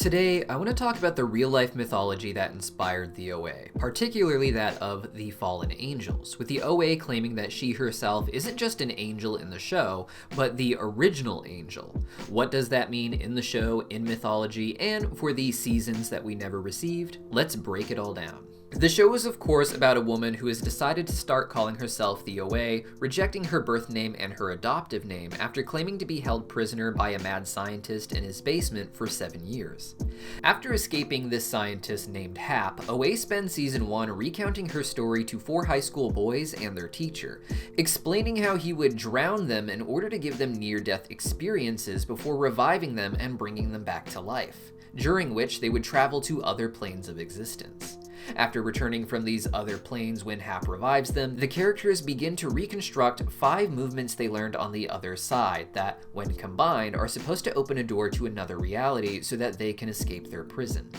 Today, I want to talk about the real-life mythology that inspired the OA, particularly that of the fallen angels, with the OA claiming that she herself isn't just an angel in the show, but the original angel. What does that mean in the show, in mythology, and for the seasons that we never received? Let's break it all down. The show is of course about a woman who has decided to start calling herself the OA, rejecting her birth name and her adoptive name after claiming to be held prisoner by a mad scientist in his basement for 7 years. After escaping this scientist named Hap, OA spends season 1 recounting her story to 4 high school boys and their teacher, explaining how he would drown them in order to give them near-death experiences before reviving them and bringing them back to life, during which they would travel to other planes of existence. After returning from these other planes when Hap revives them, the characters begin to reconstruct 5 movements they learned on the other side that, when combined, are supposed to open a door to another reality so that they can escape their prison.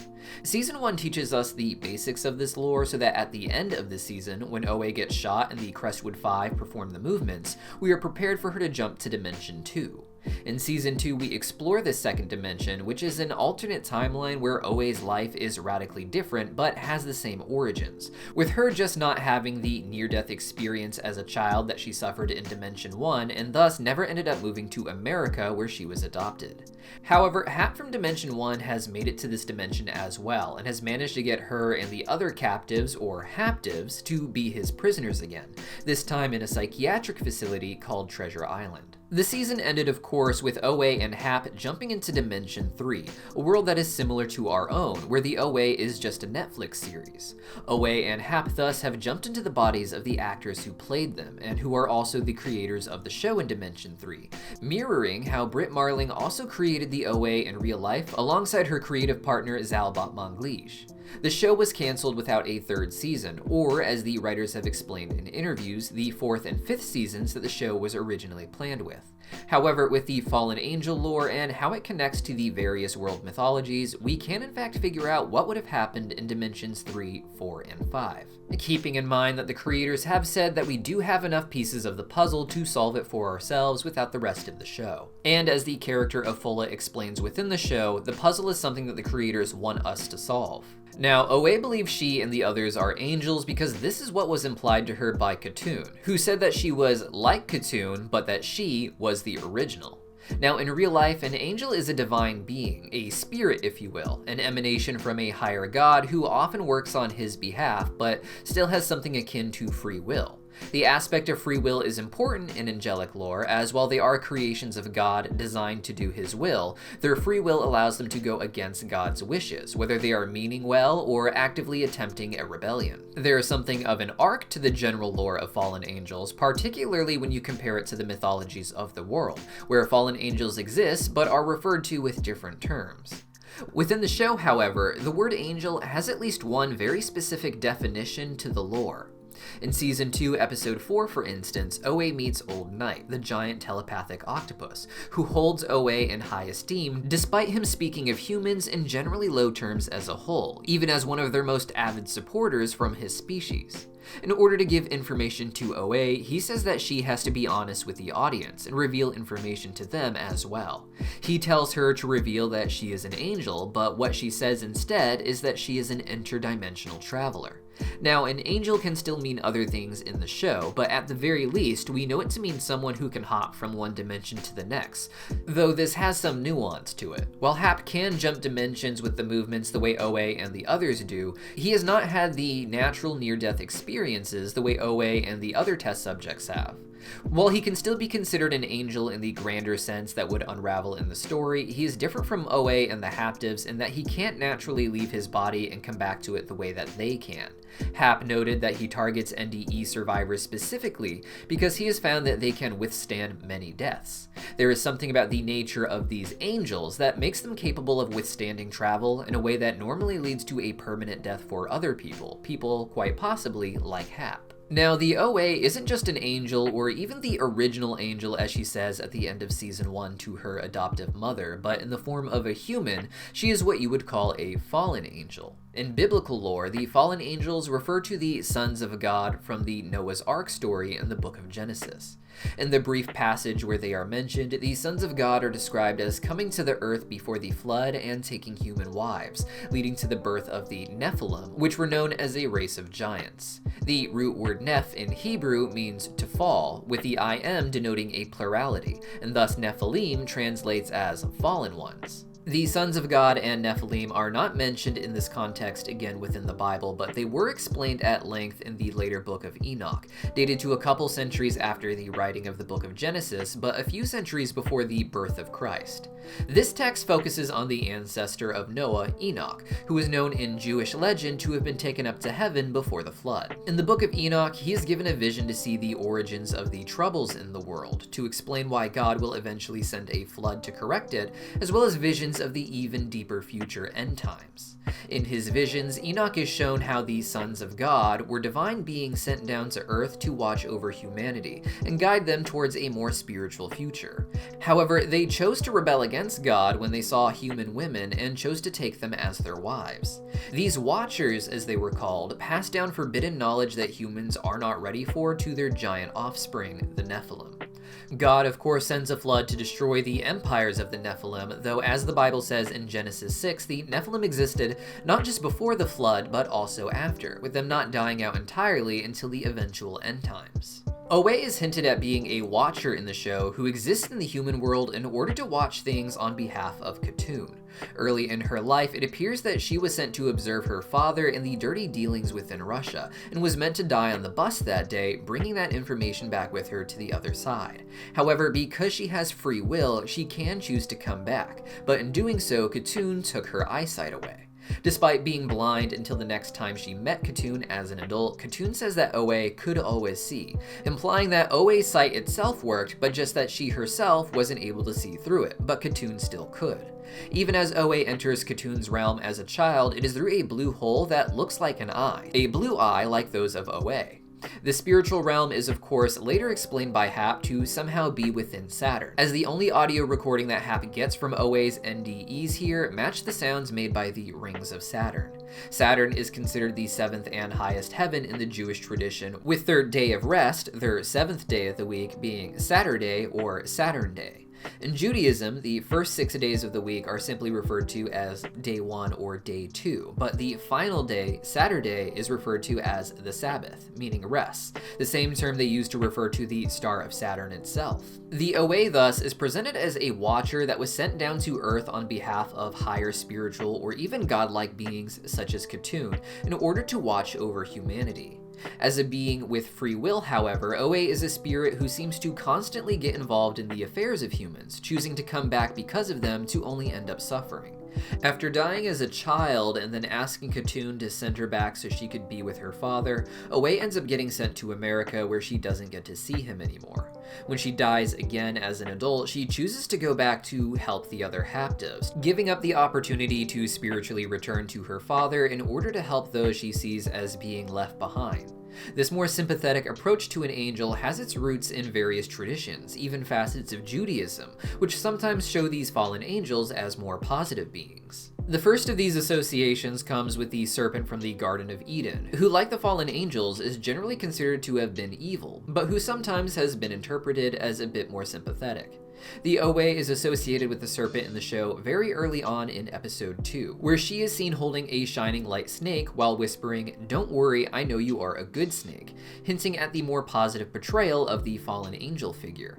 Season 1 teaches us the basics of this lore so that at the end of the season, when OA gets shot and the Crestwood 5 perform the movements, we are prepared for her to jump to Dimension 2. In Season 2, we explore this second dimension, which is an alternate timeline where OA's life is radically different but has the same origins, with her just not having the near-death experience as a child that she suffered in Dimension 1 and thus never ended up moving to America where she was adopted. However, Hap from Dimension 1 has made it to this dimension as well and has managed to get her and the other captives, or haptives, to be his prisoners again, this time in a psychiatric facility called Treasure Island. The season ended, of course, with OA and Hap jumping into Dimension 3, a world that is similar to our own, where the OA is just a Netflix series. OA and Hap thus have jumped into the bodies of the actors who played them, and who are also the creators of the show in Dimension 3, mirroring how Britt Marling also created the OA in real life alongside her creative partner Zalbot Manglish. The show was cancelled without a 3rd season, or as the writers have explained in interviews, the 4th and 5th seasons that the show was originally planned with. However, with the fallen angel lore and how it connects to the various world mythologies, we can in fact figure out what would have happened in Dimensions 3, 4, and 5. Keeping in mind that the creators have said that we do have enough pieces of the puzzle to solve it for ourselves without the rest of the show. And as the character of Fola explains within the show, the puzzle is something that the creators want us to solve. Now, OA believes she and the others are angels because this is what was implied to her by Katoon, who said that she was like Katoon, but that she was the original. Now, in real life, an angel is a divine being, a spirit if you will, an emanation from a higher god who often works on his behalf, but still has something akin to free will. The aspect of free will is important in angelic lore, as while they are creations of God designed to do his will, their free will allows them to go against God's wishes, whether they are meaning well or actively attempting a rebellion. There is something of an arc to the general lore of fallen angels, particularly when you compare it to the mythologies of the world, where fallen angels exist but are referred to with different terms. Within the show, however, the word angel has at least one very specific definition to the lore. In Season 2, Episode 4, for instance, OA meets Old Night, the giant telepathic octopus, who holds OA in high esteem despite him speaking of humans in generally low terms as a whole, even as one of their most avid supporters from his species. In order to give information to OA, he says that she has to be honest with the audience and reveal information to them as well. He tells her to reveal that she is an angel, but what she says instead is that she is an interdimensional traveler. Now, an angel can still mean other things in the show, but at the very least, we know it to mean someone who can hop from one dimension to the next, though this has some nuance to it. While Hap can jump dimensions with the movements the way OA and the others do, he has not had the natural near-death experiences the way OA and the other test subjects have. While he can still be considered an angel in the grander sense that would unravel in the story, he is different from OA and the Haptives in that he can't naturally leave his body and come back to it the way that they can. Hap noted that he targets NDE survivors specifically because he has found that they can withstand many deaths. There is something about the nature of these angels that makes them capable of withstanding travel in a way that normally leads to a permanent death for other people quite possibly like Hap. Now, the OA isn't just an angel, or even the original angel as she says at the end of Season 1 to her adoptive mother, but in the form of a human, she is what you would call a fallen angel. In biblical lore, the fallen angels refer to the sons of God from the Noah's Ark story in the Book of Genesis. In the brief passage where they are mentioned, the sons of God are described as coming to the earth before the flood and taking human wives, leading to the birth of the Nephilim, which were known as a race of giants. The root word neph in Hebrew means to fall, with the im denoting a plurality, and thus Nephilim translates as fallen ones. The sons of God and Nephilim are not mentioned in this context again within the Bible, but they were explained at length in the later Book of Enoch, dated to a couple centuries after the writing of the Book of Genesis, but a few centuries before the birth of Christ. This text focuses on the ancestor of Noah, Enoch, who is known in Jewish legend to have been taken up to heaven before the flood. In the Book of Enoch, he is given a vision to see the origins of the troubles in the world, to explain why God will eventually send a flood to correct it, as well as visions of the even deeper future end times. In his visions, Enoch is shown how the sons of God were divine beings sent down to earth to watch over humanity and guide them towards a more spiritual future. However, they chose to rebel against God when they saw human women and chose to take them as their wives. These watchers, as they were called, passed down forbidden knowledge that humans are not ready for to their giant offspring, the Nephilim. God, of course, sends a flood to destroy the empires of the Nephilim, though as the Bible says in Genesis 6, the Nephilim existed not just before the flood, but also after, with them not dying out entirely until the eventual end times. Owe is hinted at being a watcher in the show who exists in the human world in order to watch things on behalf of Khatun. Early in her life, it appears that she was sent to observe her father in the dirty dealings within Russia, and was meant to die on the bus that day, bringing that information back with her to the other side. However, because she has free will, she can choose to come back, but in doing so, Khatun took her eyesight away. Despite being blind until the next time she met Khatun as an adult, Khatun says that Owe could always see, implying that Owe's sight itself worked, but just that she herself wasn't able to see through it, but Khatun still could. Even as Owe enters Khatun's realm as a child, it is through a blue hole that looks like an eye, a blue eye like those of Owe. The spiritual realm is of course later explained by Hap to somehow be within Saturn, as the only audio recording that Hap gets from Owe's NDEs here match the sounds made by the rings of Saturn. Saturn is considered the seventh and highest heaven in the Jewish tradition, with their day of rest, their seventh day of the week, being Saturday or Saturn Day. In Judaism, the first 6 days of the week are simply referred to as day 1 or day 2, but the final day, Saturday, is referred to as the Sabbath, meaning rest, the same term they use to refer to the star of Saturn itself. The Owe, thus, is presented as a watcher that was sent down to Earth on behalf of higher spiritual or even godlike beings such as Khatun in order to watch over humanity. As a being with free will, however, Owe is a spirit who seems to constantly get involved in the affairs of humans, choosing to come back because of them to only end up suffering. After dying as a child and then asking Khatun to send her back so she could be with her father, Owe ends up getting sent to America where she doesn't get to see him anymore. When she dies again as an adult, she chooses to go back to help the other Haptivs, giving up the opportunity to spiritually return to her father in order to help those she sees as being left behind. This more sympathetic approach to an angel has its roots in various traditions, even facets of Judaism, which sometimes show these fallen angels as more positive beings. The first of these associations comes with the serpent from the Garden of Eden, who, like the fallen angels, is generally considered to have been evil, but who sometimes has been interpreted as a bit more sympathetic. The Owe is associated with the serpent in the show very early on in episode 2, where she is seen holding a shining light snake while whispering, "Don't worry, I know you are a good snake," hinting at the more positive portrayal of the fallen angel figure.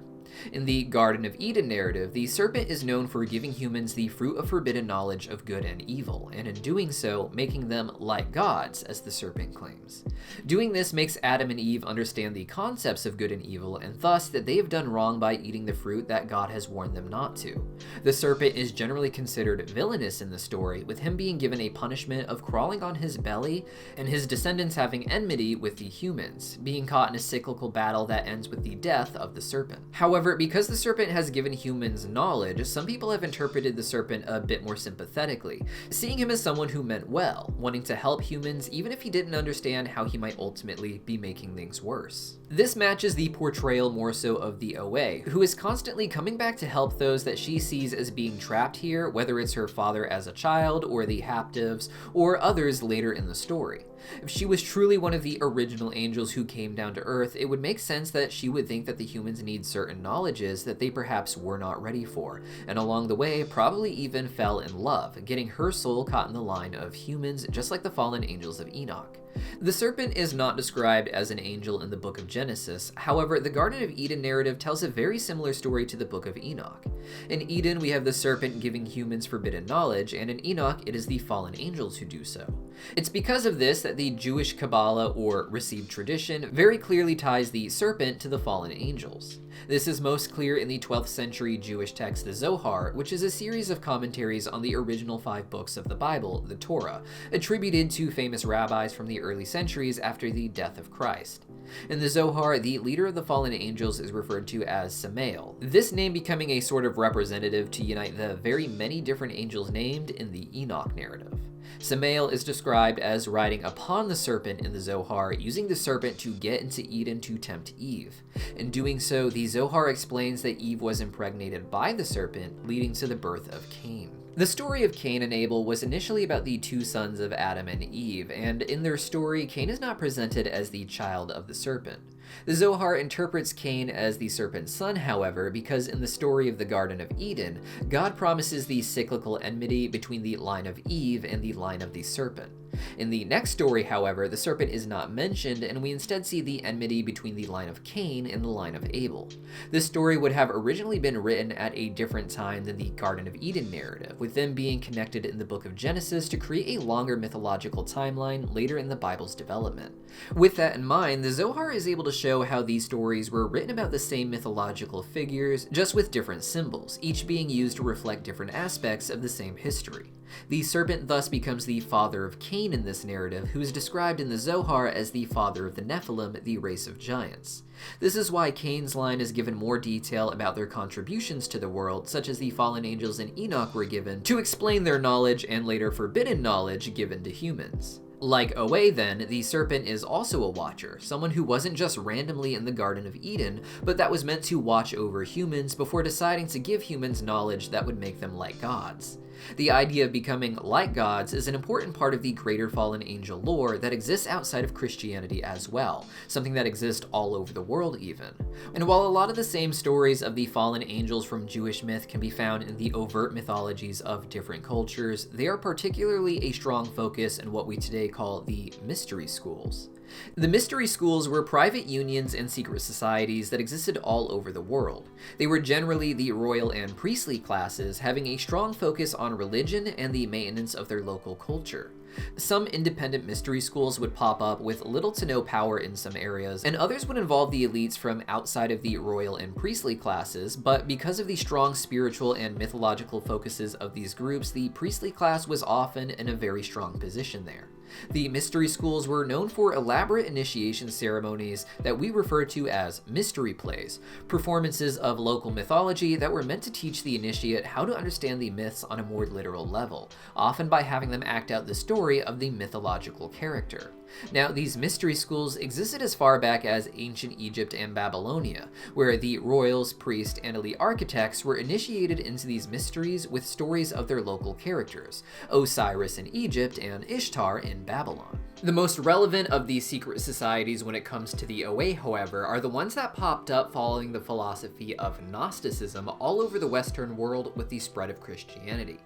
In the Garden of Eden narrative, the serpent is known for giving humans the fruit of forbidden knowledge of good and evil, and in doing so, making them like gods, as the serpent claims. Doing this makes Adam and Eve understand the concepts of good and evil, and thus that they have done wrong by eating the fruit that God has warned them not to. The serpent is generally considered villainous in the story, with him being given a punishment of crawling on his belly, and his descendants having enmity with the humans, being caught in a cyclical battle that ends with the death of the serpent. However, because the serpent has given humans knowledge, some people have interpreted the serpent a bit more sympathetically, seeing him as someone who meant well, wanting to help humans even if he didn't understand how he might ultimately be making things worse. This matches the portrayal more so of the OA, who is constantly coming back to help those that she sees as being trapped here, whether it's her father as a child, or the captives, or others later in the story. If she was truly one of the original angels who came down to Earth, it would make sense that she would think that the humans need certain knowledges that they perhaps were not ready for, and along the way probably even fell in love, getting her soul caught in the line of humans just like the fallen angels of Enoch. The serpent is not described as an angel in the Book of Genesis, however, the Garden of Eden narrative tells a very similar story to the Book of Enoch. In Eden, we have the serpent giving humans forbidden knowledge, and in Enoch, it is the fallen angels who do so. It's because of this that the Jewish Kabbalah, or received tradition, very clearly ties the serpent to the fallen angels. This is most clear in the 12th century Jewish text, the Zohar, which is a series of commentaries on the original 5 books of the Bible, the Torah, attributed to famous rabbis from the early centuries after the death of Christ. In the Zohar, the leader of the fallen angels is referred to as Samael, this name becoming a sort of representative to unite the very many different angels named in the Enoch narrative. Samael is described as riding upon the serpent in the Zohar, using the serpent to get into Eden to tempt Eve. In doing so, the Zohar explains that Eve was impregnated by the serpent, leading to the birth of Cain. The story of Cain and Abel was initially about the 2 sons of Adam and Eve, and in their story, Cain is not presented as the child of the serpent. The Zohar interprets Cain as the serpent's son, however, because in the story of the Garden of Eden, God promises the cyclical enmity between the line of Eve and the line of the serpent. In the next story, however, the serpent is not mentioned, and we instead see the enmity between the line of Cain and the line of Abel. This story would have originally been written at a different time than the Garden of Eden narrative, with them being connected in the Book of Genesis to create a longer mythological timeline later in the Bible's development. With that in mind, the Zohar is able to show how these stories were written about the same mythological figures, just with different symbols, each being used to reflect different aspects of the same history. The serpent thus becomes the father of Cain in this narrative, who is described in the Zohar as the father of the Nephilim, the race of giants. This is why Cain's line is given more detail about their contributions to the world, such as the fallen angels in Enoch were given, to explain their knowledge and later forbidden knowledge given to humans. Like OA then, the serpent is also a watcher, someone who wasn't just randomly in the Garden of Eden, but that was meant to watch over humans before deciding to give humans knowledge that would make them like gods. The idea of becoming like gods is an important part of the greater fallen angel lore that exists outside of Christianity as well, something that exists all over the world even. And while a lot of the same stories of the fallen angels from Jewish myth can be found in the overt mythologies of different cultures, they are particularly a strong focus in what we today call the mystery schools. The mystery schools were private unions and secret societies that existed all over the world. They were generally the royal and priestly classes, having a strong focus on religion and the maintenance of their local culture. Some independent mystery schools would pop up with little to no power in some areas, and others would involve the elites from outside of the royal and priestly classes, but because of the strong spiritual and mythological focuses of these groups, the priestly class was often in a very strong position there. The mystery schools were known for elaborate initiation ceremonies that we refer to as mystery plays, performances of local mythology that were meant to teach the initiate how to understand the myths on a more literal level, often by having them act out the story of the mythological character. Now, these mystery schools existed as far back as ancient Egypt and Babylonia, where the royals, priests, and elite architects were initiated into these mysteries with stories of their local characters, Osiris in Egypt and Ishtar in Babylon. The most relevant of these secret societies when it comes to the OA, however, are the ones that popped up following the philosophy of Gnosticism all over the Western world with the spread of Christianity.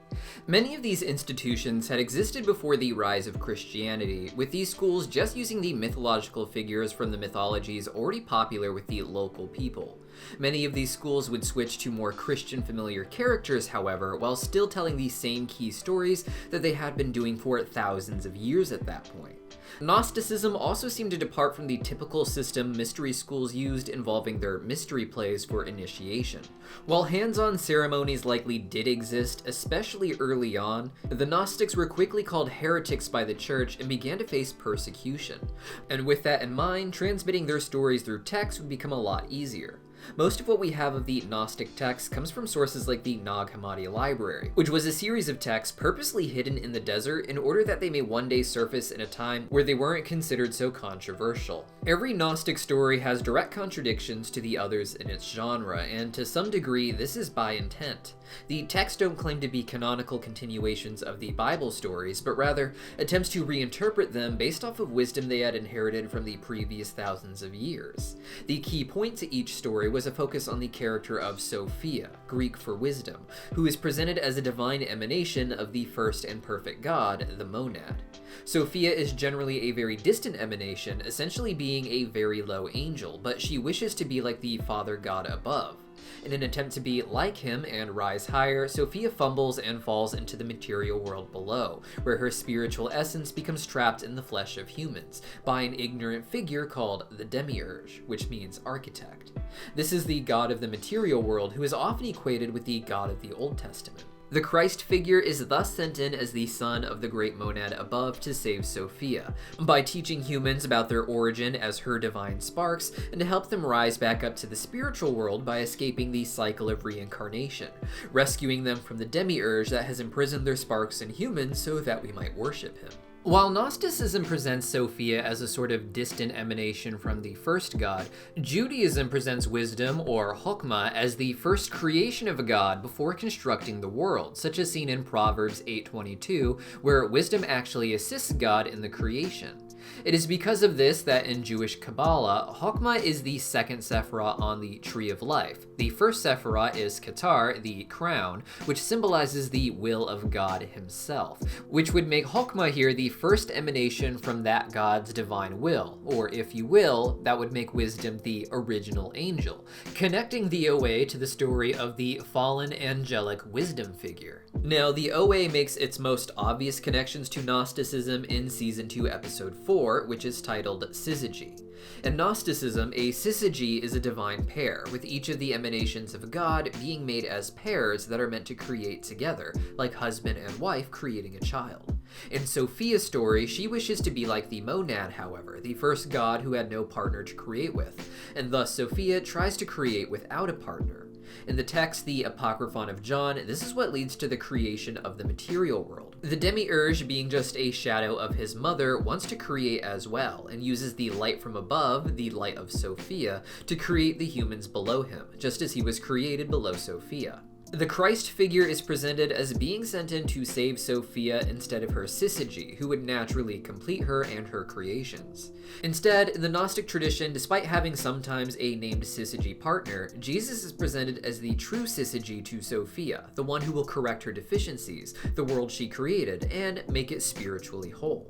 Many of these institutions had existed before the rise of Christianity, with these schools just using the mythological figures from the mythologies already popular with the local people. Many of these schools would switch to more Christian familiar characters, however, while still telling the same key stories that they had been doing for thousands of years at that point. Gnosticism also seemed to depart from the typical system mystery schools used, involving their mystery plays for initiation. While hands-on ceremonies likely did exist, especially early on, the Gnostics were quickly called heretics by the church and began to face persecution. And with that in mind, transmitting their stories through text would become a lot easier. Most of what we have of the Gnostic texts comes from sources like the Nag Hammadi Library, which was a series of texts purposely hidden in the desert in order that they may one day surface in a time where they weren't considered so controversial. Every Gnostic story has direct contradictions to the others in its genre, and to some degree this is by intent. The texts don't claim to be canonical continuations of the Bible stories, but rather attempts to reinterpret them based off of wisdom they had inherited from the previous thousands of years. The key point to each story was a focus on the character of Sophia, Greek for wisdom, who is presented as a divine emanation of the first and perfect God, the monad. Sophia is generally a very distant emanation, essentially being a very low angel, but she wishes to be like the Father God above. In an attempt to be like him and rise higher, Sophia fumbles and falls into the material world below, where her spiritual essence becomes trapped in the flesh of humans by an ignorant figure called the Demiurge, which means architect. This is the god of the material world who is often equated with the God of the Old Testament. The Christ figure is thus sent in as the son of the great monad above to save Sophia, by teaching humans about their origin as her divine sparks, and to help them rise back up to the spiritual world by escaping the cycle of reincarnation, rescuing them from the demiurge that has imprisoned their sparks in humans so that we might worship him. While Gnosticism presents Sophia as a sort of distant emanation from the first god, Judaism presents wisdom, or Chokmah, as the first creation of a god before constructing the world, such as seen in Proverbs 8:22, where wisdom actually assists God in the creation. It is because of this that in Jewish Kabbalah, Chokmah is the second Sephirah on the Tree of Life. The first Sephirah is Keter, the crown, which symbolizes the will of God himself, which would make Chokmah here the first emanation from that God's divine will, or if you will, that would make wisdom the original angel, connecting the OA to the story of the fallen angelic wisdom figure. Now, the OA makes its most obvious connections to Gnosticism in Season 2, Episode 4, which is titled Syzygy. In Gnosticism, a syzygy is a divine pair, with each of the emanations of God being made as pairs that are meant to create together, like husband and wife creating a child. In Sophia's story, she wishes to be like the monad, however, the first god who had no partner to create with, and thus Sophia tries to create without a partner. In the text, the Apocryphon of John, this is what leads to the creation of the material world. The demiurge, being just a shadow of his mother, wants to create as well, and uses the light from above, the light of Sophia, to create the humans below him, just as he was created below Sophia. The Christ figure is presented as being sent in to save Sophia instead of her syzygy, who would naturally complete her and her creations. Instead, in the Gnostic tradition, despite having sometimes a named syzygy partner, Jesus is presented as the true syzygy to Sophia, the one who will correct her deficiencies, the world she created, and make it spiritually whole.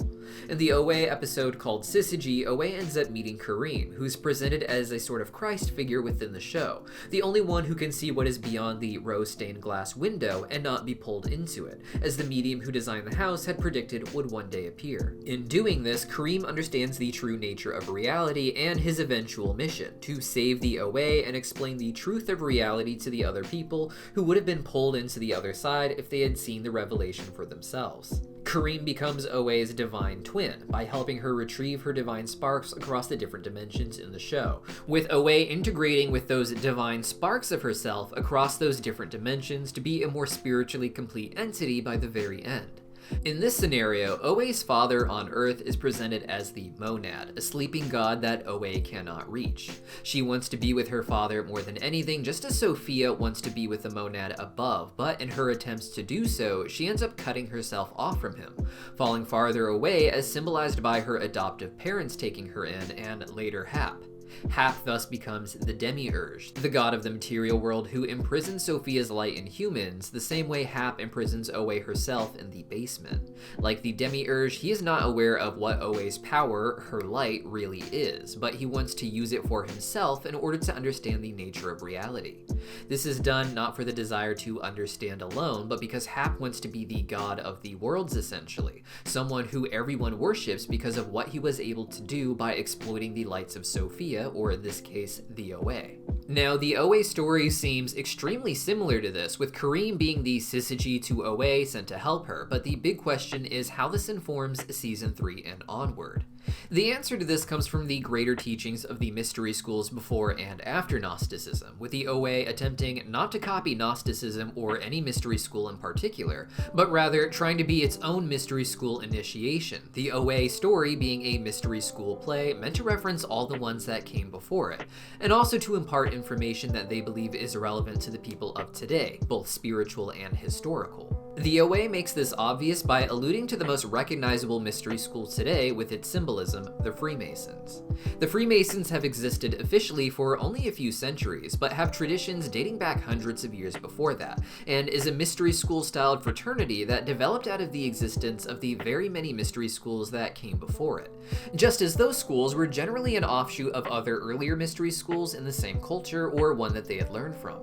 In the OA episode called Syzygy, OA ends up meeting Kareem, who is presented as a sort of Christ figure within the show, the only one who can see what is beyond the rose-stained glass window and not be pulled into it, as the medium who designed the house had predicted would one day appear. In doing this, Kareem understands the true nature of reality and his eventual mission, to save the OA and explain the truth of reality to the other people who would have been pulled into the other side if they had seen the revelation for themselves. Kareem becomes OA's divine twin by helping her retrieve her divine sparks across the different dimensions in the show, with OA integrating with those divine sparks of herself across those different dimensions to be a more spiritually complete entity by the very end. In this scenario, OA's father on Earth is presented as the monad, a sleeping god that OA cannot reach. She wants to be with her father more than anything, just as Sophia wants to be with the monad above, but in her attempts to do so, she ends up cutting herself off from him, falling farther away as symbolized by her adoptive parents taking her in, and later Hap. Hap thus becomes the Demiurge, the god of the material world who imprisons Sophia's light in humans, the same way Hap imprisons OA herself in the basement. Like the Demiurge, he is not aware of what OA's power, her light, really is, but he wants to use it for himself in order to understand the nature of reality. This is done not for the desire to understand alone, but because Hap wants to be the god of the worlds essentially, someone who everyone worships because of what he was able to do by exploiting the lights of Sophia, or in this case, the OA. Now, the OA story seems extremely similar to this, with Kareem being the syzygy to OA sent to help her, but the big question is how this informs Season 3 and onward. The answer to this comes from the greater teachings of the mystery schools before and after Gnosticism, with the OA attempting not to copy Gnosticism or any mystery school in particular, but rather trying to be its own mystery school initiation, the OA story being a mystery school play meant to reference all the ones that came before it, and also to impart information that they believe is relevant to the people of today, both spiritual and historical. The OA makes this obvious by alluding to the most recognizable mystery school today with its symbolism, the Freemasons. The Freemasons have existed officially for only a few centuries, but have traditions dating back hundreds of years before that, and is a mystery school-styled fraternity that developed out of the existence of the very many mystery schools that came before it, just as those schools were generally an offshoot of other earlier mystery schools in the same culture or one that they had learned from.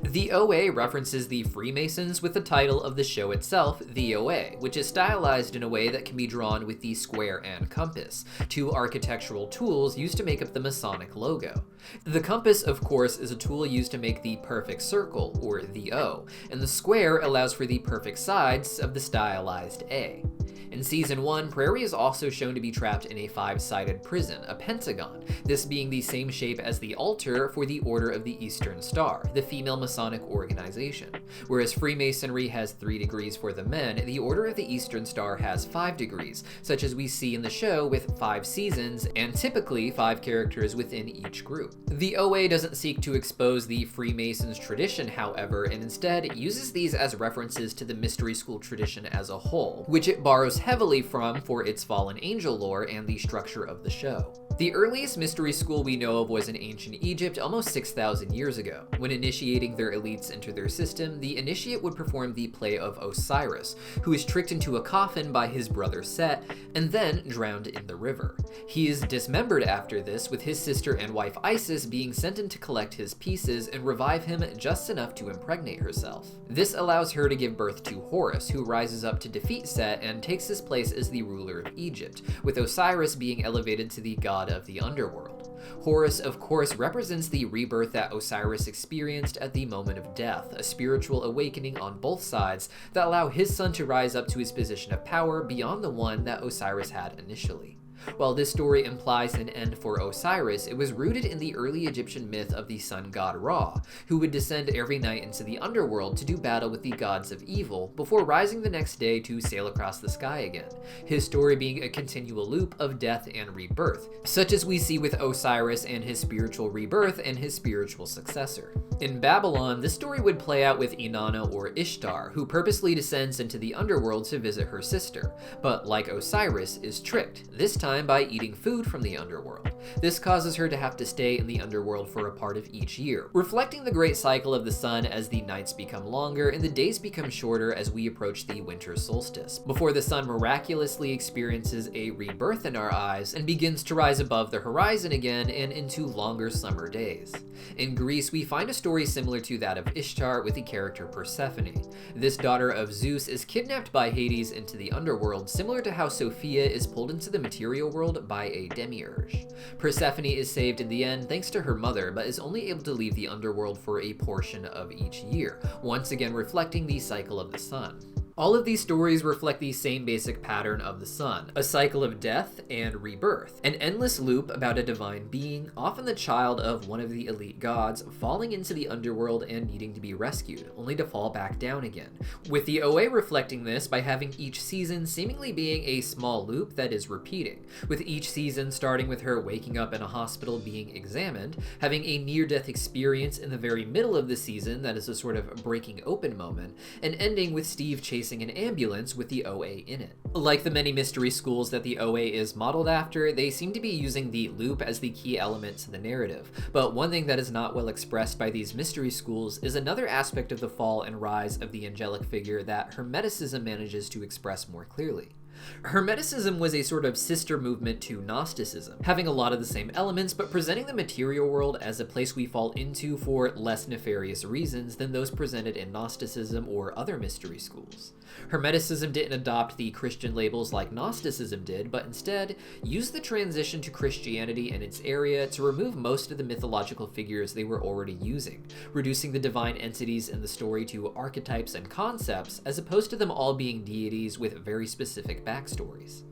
The OA references the Freemasons with the title of the show itself, The OA, which is stylized in a way that can be drawn with the square and compass, two architectural tools used to make up the Masonic logo. The compass, of course, is a tool used to make the perfect circle, or the O, and the square allows for the perfect sides of the stylized A. In Season 1, Prairie is also shown to be trapped in a 5-sided prison, a pentagon, this being the same shape as the altar for the Order of the Eastern Star, the female Masonic organization. Whereas Freemasonry has 3 degrees for the men, the Order of the Eastern Star has 5 degrees, such as we see in the show with 5 seasons and typically 5 characters within each group. The OA doesn't seek to expose the Freemasons tradition, however, and instead uses these as references to the mystery school tradition as a whole, which it borrows heavily from for its fallen angel lore and the structure of the show. The earliest mystery school we know of was in ancient Egypt almost 6,000 years ago. When initiating their elites into their system, the initiate would perform the play of Osiris, who is tricked into a coffin by his brother Set, and then drowned in the river. He is dismembered after this, with his sister and wife Isis being sent in to collect his pieces and revive him just enough to impregnate herself. This allows her to give birth to Horus, who rises up to defeat Set and takes his place as the ruler of Egypt, with Osiris being elevated to the god of the underworld. Horus, of course, represents the rebirth that Osiris experienced at the moment of death, a spiritual awakening on both sides that allow his son to rise up to his position of power beyond the one that Osiris had initially. While this story implies an end for Osiris, it was rooted in the early Egyptian myth of the sun god Ra, who would descend every night into the underworld to do battle with the gods of evil, before rising the next day to sail across the sky again, his story being a continual loop of death and rebirth, such as we see with Osiris and his spiritual rebirth and his spiritual successor. In Babylon, this story would play out with Inanna or Ishtar, who purposely descends into the underworld to visit her sister, but like Osiris, is tricked, this time by eating food from the underworld. This causes her to have to stay in the underworld for a part of each year, reflecting the great cycle of the sun as the nights become longer and the days become shorter as we approach the winter solstice, before the sun miraculously experiences a rebirth in our eyes and begins to rise above the horizon again and into longer summer days. In Greece, we find a story similar to that of Ishtar with the character Persephone. This daughter of Zeus is kidnapped by Hades into the underworld, similar to how Sophia is pulled into the material world by a demiurge. Persephone is saved in the end thanks to her mother, but is only able to leave the underworld for a portion of each year, once again reflecting the cycle of the sun. All of these stories reflect the same basic pattern of the sun, a cycle of death and rebirth, an endless loop about a divine being, often the child of one of the elite gods, falling into the underworld and needing to be rescued, only to fall back down again, with the OA reflecting this by having each season seemingly being a small loop that is repeating, with each season starting with her waking up in a hospital being examined, having a near-death experience in the very middle of the season that is a sort of breaking open moment, and ending with Steve chasing an ambulance with the OA in it. Like the many mystery schools that the OA is modeled after, they seem to be using the loop as the key element to the narrative, but one thing that is not well expressed by these mystery schools is another aspect of the fall and rise of the angelic figure that Hermeticism manages to express more clearly. Hermeticism was a sort of sister movement to Gnosticism, having a lot of the same elements but presenting the material world as a place we fall into for less nefarious reasons than those presented in Gnosticism or other mystery schools. Hermeticism didn't adopt the Christian labels like Gnosticism did, but instead used the transition to Christianity and its area to remove most of the mythological figures they were already using, reducing the divine entities in the story to archetypes and concepts, as opposed to them all being deities with very specific backstories.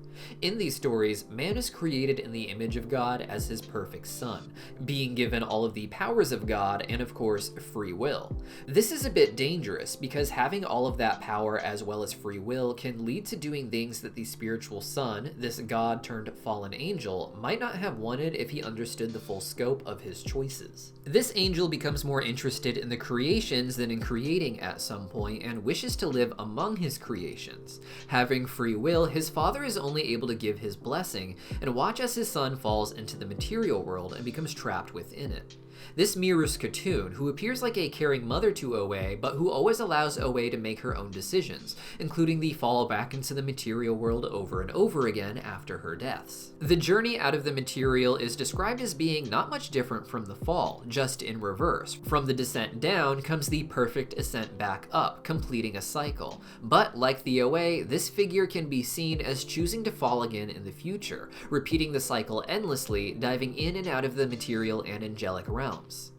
In these stories, man is created in the image of God as his perfect son, being given all of the powers of God and, of course, free will. This is a bit dangerous because having all of that power as well as free will can lead to doing things that the spiritual son, this God turned fallen angel, might not have wanted if he understood the full scope of his choices. This angel becomes more interested in the creations than in creating at some point and wishes to live among his creations. Having free will, his father is only able to give his blessing and watch as his son falls into the material world and becomes trapped within it. This mirrors Khatoon, who appears like a caring mother to Owe, but who always allows Owe to make her own decisions, including the fall back into the material world over and over again after her deaths. The journey out of the material is described as being not much different from the fall, just in reverse. From the descent down comes the perfect ascent back up, completing a cycle. But like the Owe, this figure can be seen as choosing to fall again in the future, repeating the cycle endlessly, diving in and out of the material and angelic realms.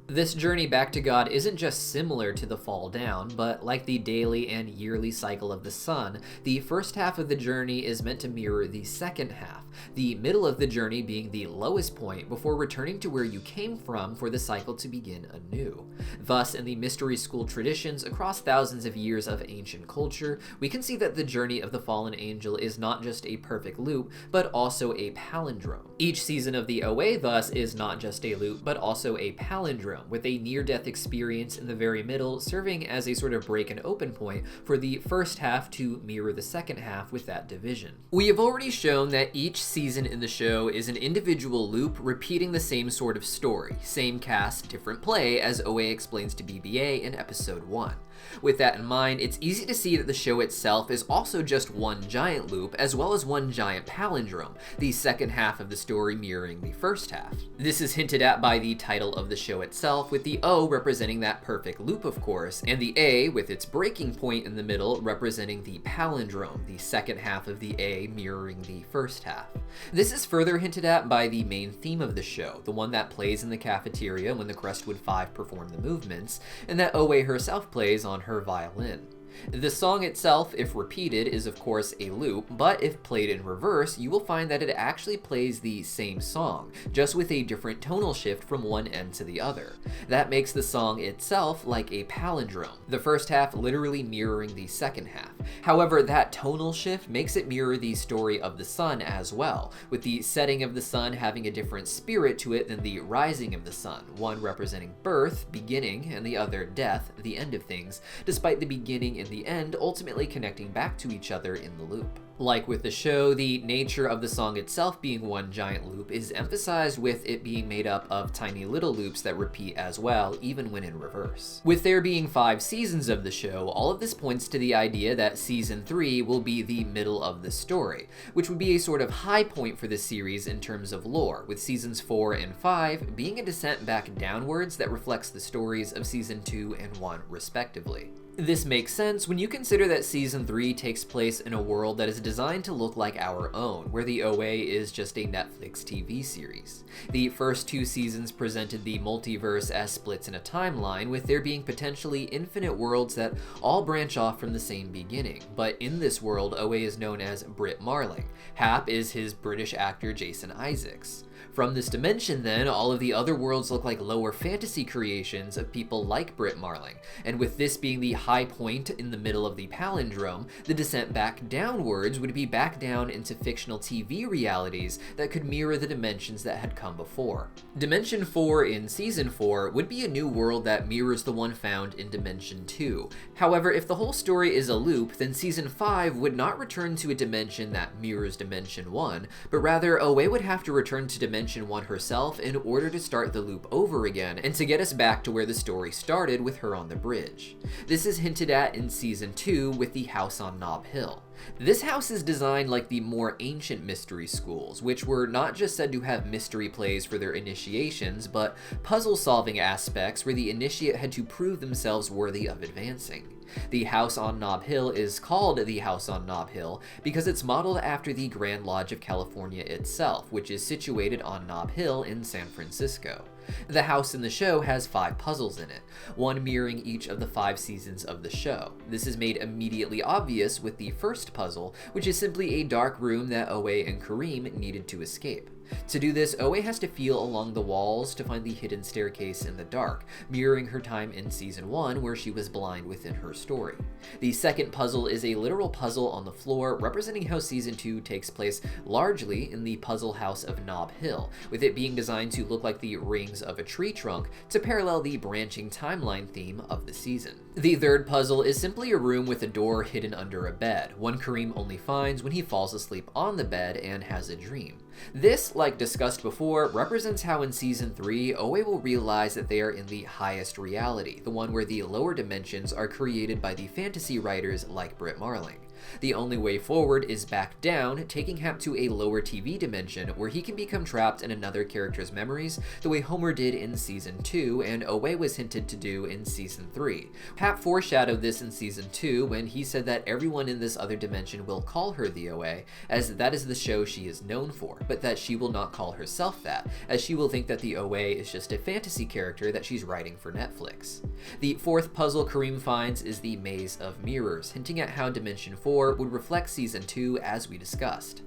This journey back to God isn't just similar to the fall down, but like the daily and yearly cycle of the sun, the first half of the journey is meant to mirror the second half, the middle of the journey being the lowest point before returning to where you came from for the cycle to begin anew. Thus, in the mystery school traditions across thousands of years of ancient culture, we can see that the journey of the fallen angel is not just a perfect loop, but also a palindrome. Each season of the Owe, thus, is not just a loop, but also a palindrome, with a near-death experience in the very middle serving as a sort of break and open point for the first half to mirror the second half with that division. We have already shown that each season in the show is an individual loop repeating the same sort of story, same cast, different play, as Oe explains to BBA in episode 1. With that in mind, it's easy to see that the show itself is also just one giant loop as well as one giant palindrome, the second half of the story mirroring the first half. This is hinted at by the title of the show itself, with the O representing that perfect loop of course, and the A with its breaking point in the middle representing the palindrome, the second half of the A mirroring the first half. This is further hinted at by the main theme of the show, the one that plays in the cafeteria when the Crestwood Five perform the movements, and that Owe herself plays on her violin. The song itself, if repeated, is of course a loop, but if played in reverse, you will find that it actually plays the same song, just with a different tonal shift from one end to the other. That makes the song itself like a palindrome, the first half literally mirroring the second half. However, that tonal shift makes it mirror the story of the sun as well, with the setting of the sun having a different spirit to it than the rising of the sun, one representing birth, beginning, and the other death, the end of things, despite the beginning and the end ultimately connecting back to each other in the loop. Like with the show, the nature of the song itself being one giant loop is emphasized with it being made up of tiny little loops that repeat as well, even when in reverse. With there being 5 seasons of the show, all of this points to the idea that season 3 will be the middle of the story, which would be a sort of high point for the series in terms of lore, with seasons 4 and 5 being a descent back downwards that reflects the stories of season 2 and 1 respectively. This makes sense when you consider that Season 3 takes place in a world that is designed to look like our own, where the OA is just a Netflix TV series. The first 2 seasons presented the multiverse as splits in a timeline, with there being potentially infinite worlds that all branch off from the same beginning, but in this world, OA is known as Brit Marling. Hap is his British actor Jason Isaacs. From this dimension then, all of the other worlds look like lower fantasy creations of people like Brit Marling, and with this being the high point in the middle of the palindrome, the descent back downwards would be back down into fictional TV realities that could mirror the dimensions that had come before. Dimension 4 in Season 4 would be a new world that mirrors the one found in Dimension 2. However, if the whole story is a loop, then Season 5 would not return to a dimension that mirrors Dimension 1, but rather Owe would have to return to Dimension 1 herself in order to start the loop over again and to get us back to where the story started with her on the bridge. This is hinted at in Season 2 with the house on Nob Hill. This house is designed like the more ancient mystery schools, which were not just said to have mystery plays for their initiations, but puzzle-solving aspects where the initiate had to prove themselves worthy of advancing. The house on Nob Hill is called the House on Nob Hill because it's modeled after the Grand Lodge of California itself, which is situated on Nob Hill in San Francisco. The house in the show has 5 puzzles in it, one mirroring each of the 5 seasons of the show. This is made immediately obvious with the first puzzle, which is simply a dark room that Oe and Kareem needed to escape. To do this, Oe has to feel along the walls to find the hidden staircase in the dark, mirroring her time in Season 1 where she was blind within her story. The second puzzle is a literal puzzle on the floor, representing how Season 2 takes place largely in the puzzle house of Nob Hill, with it being designed to look like the rings of a tree trunk to parallel the branching timeline theme of the season. The third puzzle is simply a room with a door hidden under a bed, one Kareem only finds when he falls asleep on the bed and has a dream. This, like discussed before, represents how in Season 3, Oe will realize that they are in the highest reality, the one where the lower dimensions are created by the fantasy writers like Britt Marling. The only way forward is back down, taking Hap to a lower TV dimension where he can become trapped in another character's memories, the way Homer did in Season 2 and Oe was hinted to do in Season 3. Hap foreshadowed this in Season 2 when he said that everyone in this other dimension will call her the Oe, as that is the show she is known for, but that she will not call herself that, as she will think that the Oe is just a fantasy character that she's writing for Netflix. The fourth puzzle Kareem finds is the Maze of Mirrors, hinting at how Dimension 4 would reflect Season 2 as we discussed.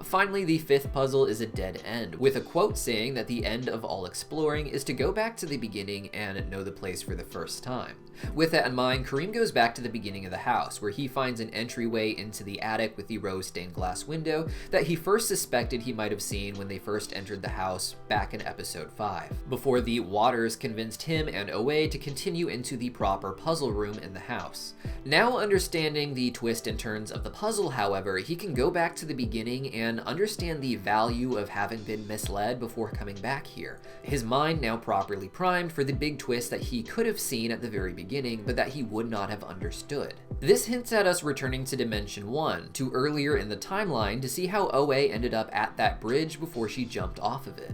Finally, the fifth puzzle is a dead end, with a quote saying that the end of all exploring is to go back to the beginning and know the place for the first time. With that in mind, Kareem goes back to the beginning of the house, where he finds an entryway into the attic with the rose-stained glass window that he first suspected he might have seen when they first entered the house back in episode 5, before the Waters convinced him and Oe to continue into the proper puzzle room in the house. Now understanding the twists and turns of the puzzle, however, he can go back to the beginning and understand the value of having been misled before coming back here. His mind now properly primed for the big twist that he could have seen at the very beginning, but that he would not have understood. This hints at us returning to Dimension 1, to earlier in the timeline, to see how Oe ended up at that bridge before she jumped off of it.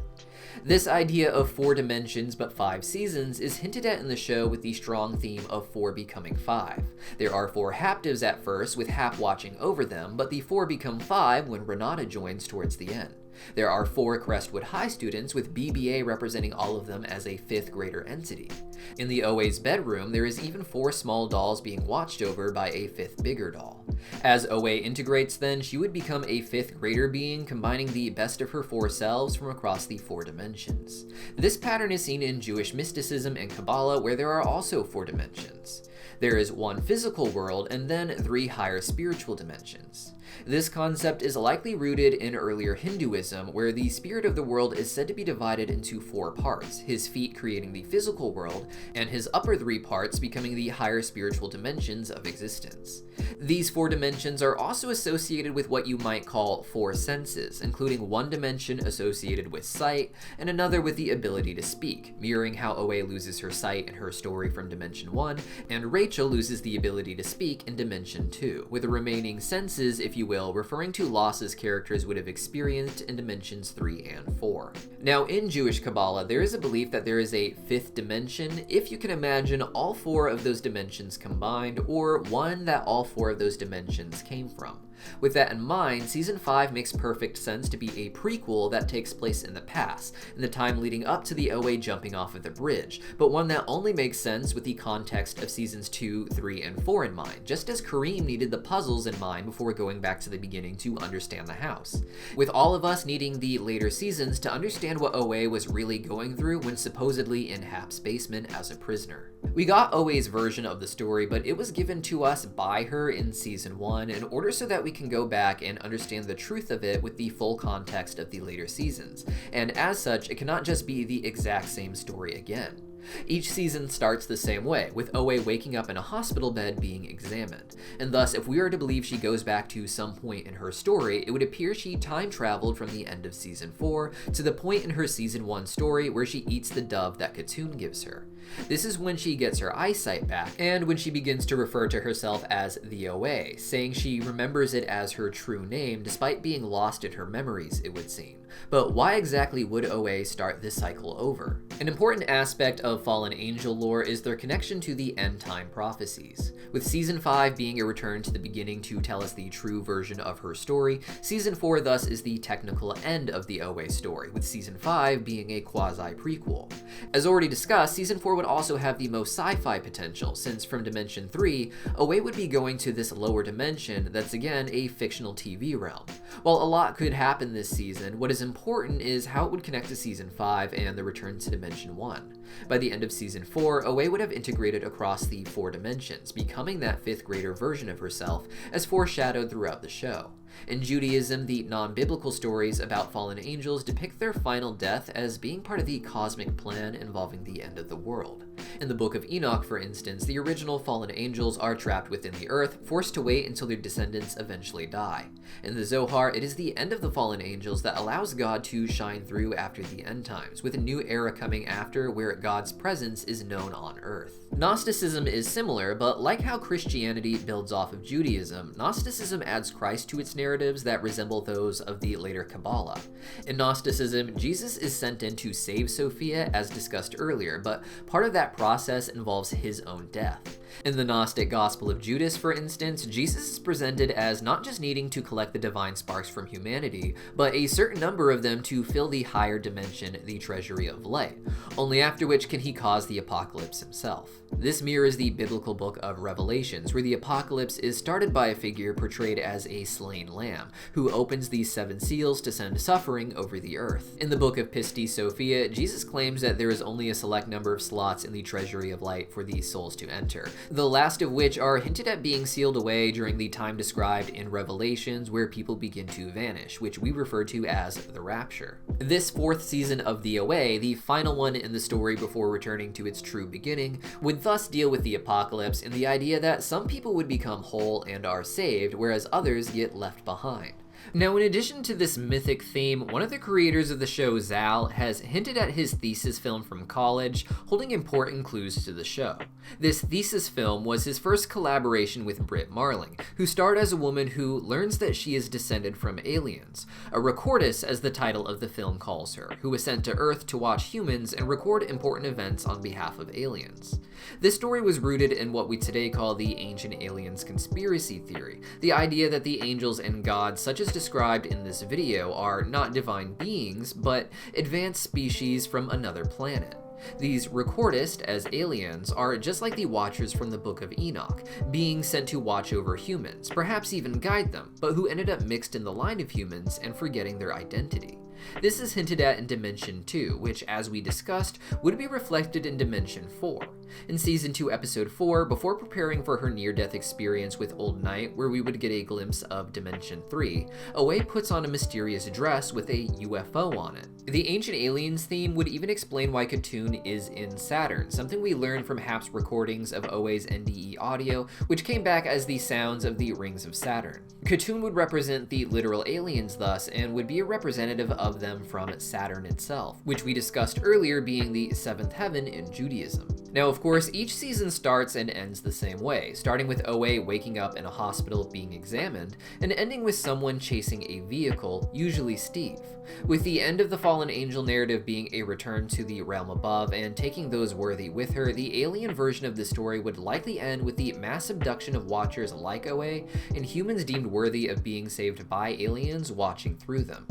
This idea of 4 dimensions but 5 seasons is hinted at in the show with the strong theme of 4 becoming 5. There are 4 Haptives at first, with Hap watching over them, but the 4 become 5 when Renata joins towards the end. There are 4 Crestwood High students, with BBA representing all of them as a 5th grader entity. In the Oe's bedroom, there is even 4 small dolls being watched over by a 5th bigger doll. As Oe integrates then, she would become a 5th grader being, combining the best of her 4 selves from across the 4 dimensions. This pattern is seen in Jewish mysticism and Kabbalah, where there are also 4 dimensions. There is 1 physical world and then 3 higher spiritual dimensions. This concept is likely rooted in earlier Hinduism, where the spirit of the world is said to be divided into 4 parts, his feet creating the physical world, and his upper 3 parts becoming the higher spiritual dimensions of existence. These 4 dimensions are also associated with what you might call 4 senses, including 1 dimension associated with sight, and another with the ability to speak, mirroring how Oe loses her sight in her story from Dimension 1, and Rachel loses the ability to speak in Dimension 2, with the remaining senses, if you will, referring to losses characters would have experienced in Dimensions 3 and 4. Now, in Jewish Kabbalah, there is a belief that there is a 5th dimension, if you can imagine all 4 of those dimensions combined, or one that all 4 of those dimensions came from. With that in mind, Season 5 makes perfect sense to be a prequel that takes place in the past, in the time leading up to the Oe jumping off of the bridge, but one that only makes sense with the context of Seasons 2, 3, and 4 in mind, just as Kareem needed the puzzles in mind before going back to the beginning to understand the house. With all of us needing the later seasons to understand what Oe was really going through when supposedly in Hap's basement as a prisoner. We got Oe's version of the story, but it was given to us by her in Season 1 in order so that we can go back and understand the truth of it with the full context of the later seasons, and as such, it cannot just be the exact same story again. Each season starts the same way, with Oe waking up in a hospital bed being examined, and thus if we are to believe she goes back to some point in her story, it would appear she time traveled from the end of Season 4 to the point in her Season 1 story where she eats the dove that Khatun gives her. This is when she gets her eyesight back, and when she begins to refer to herself as the OA, saying she remembers it as her true name despite being lost in her memories, it would seem. But why exactly would OA start this cycle over? An important aspect of fallen angel lore is their connection to the end-time prophecies. With Season 5 being a return to the beginning to tell us the true version of her story, Season 4 thus is the technical end of the OA story, with Season 5 being a quasi-prequel. As already discussed, Season 4 would also have the most sci-fi potential, since from Dimension 3, OA would be going to this lower dimension that's again a fictional TV realm. While a lot could happen this season, what is important is how it would connect to Season 5 and the return to Dimension 1. By the end of Season 4, OA would have integrated across the 4 dimensions, becoming that 5th grader version of herself, as foreshadowed throughout the show. In Judaism, the non-biblical stories about fallen angels depict their final death as being part of the cosmic plan involving the end of the world. In the Book of Enoch, for instance, the original fallen angels are trapped within the earth, forced to wait until their descendants eventually die. In the Zohar, it is the end of the fallen angels that allows God to shine through after the end times, with a new era coming after where God's presence is known on earth. Gnosticism is similar, but like how Christianity builds off of Judaism, Gnosticism adds Christ to its narratives that resemble those of the later Kabbalah. In Gnosticism, Jesus is sent in to save Sophia, as discussed earlier, but part of that process involves his own death. In the Gnostic Gospel of Judas, for instance, Jesus is presented as not just needing to collect the divine sparks from humanity, but a certain number of them to fill the higher dimension, the treasury of light, only after which can he cause the apocalypse himself. This mirrors the biblical book of Revelations, where the apocalypse is started by a figure portrayed as a slain lamb, who opens these 7 seals to send suffering over the earth. In the book of Pistis Sophia, Jesus claims that there is only a select number of slots in the treasury of light for these souls to enter, the last of which are hinted at being sealed away during the time described in Revelations where people begin to vanish, which we refer to as the rapture. This 4th season of the OA, the final one in the story before returning to its true beginning, would thus deal with the apocalypse and the idea that some people would become whole and are saved, whereas others get left behind. Now, in addition to this mythic theme, one of the creators of the show, Zal, has hinted at his thesis film from college, holding important clues to the show. This thesis film was his first collaboration with Britt Marling, who starred as a woman who learns that she is descended from aliens, a recordist as the title of the film calls her, who was sent to Earth to watch humans and record important events on behalf of aliens. This story was rooted in what we today call the Ancient Aliens conspiracy theory, the idea that the angels and gods, such as described in this video, are not divine beings, but advanced species from another planet. These recordists, as aliens, are just like the Watchers from the Book of Enoch, being sent to watch over humans, perhaps even guide them, but who ended up mixed in the line of humans and forgetting their identity. This is hinted at in Dimension 2, which, as we discussed, would be reflected in Dimension 4. In Season 2, Episode 4, before preparing for her near-death experience with Old Night, where we would get a glimpse of Dimension 3, Away puts on a mysterious dress with a UFO on it. The Ancient Aliens theme would even explain why Khatun is in Saturn, something we learned from Hap's recordings of Oway's NDE audio, which came back as the sounds of the Rings of Saturn. Khatun would represent the literal aliens thus, and would be a representative of them from Saturn itself, which we discussed earlier being the 7th heaven in Judaism. Now, of course, each season starts and ends the same way, starting with Owe waking up in a hospital being examined, and ending with someone chasing a vehicle, usually Steve, with the end of the fallen angel narrative being a return to the realm above and taking those worthy with her. The alien version of the story would likely end with the mass abduction of watchers like Owe and humans deemed worthy of being saved by aliens watching through them.